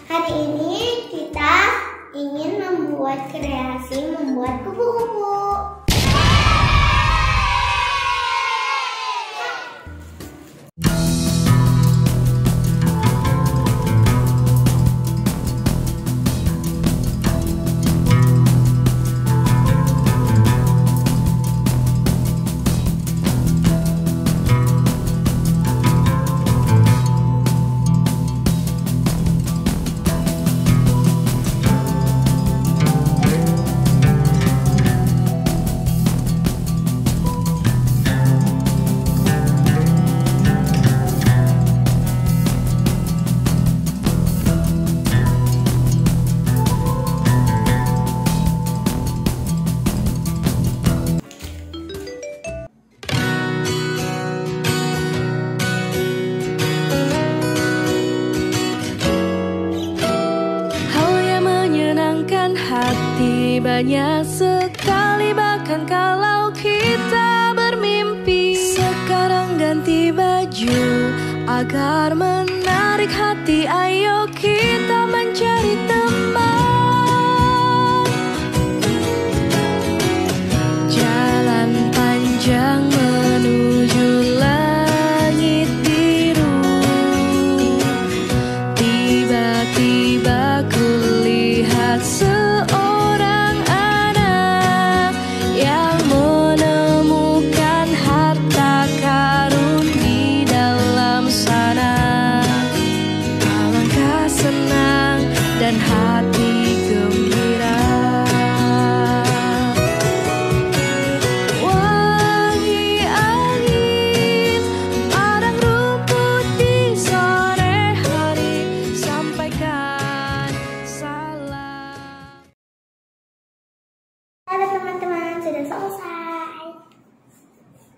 Hari ini kita ingin membuat kreasi membuat kupu-kupu. Banyak sekali bahkan kalau kita bermimpi. Sekarang ganti baju agar menarik hati. Ayo kita mencari teman. Jalan panjang menuju langit biru. Tiba-tiba kulihat dan hati gembira. Wangi angin padang rumput di sore hari. Sampaikan salam. Halo teman-teman, sudah selesai.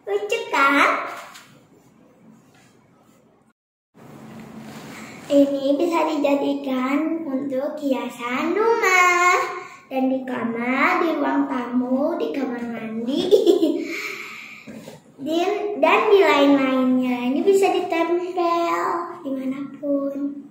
Lucu kan? Ini bisa dijadikan untuk hiasan rumah dan di kamar, di ruang tamu, di kamar mandi, dan di lain-lainnya. Ini bisa ditempel dimanapun.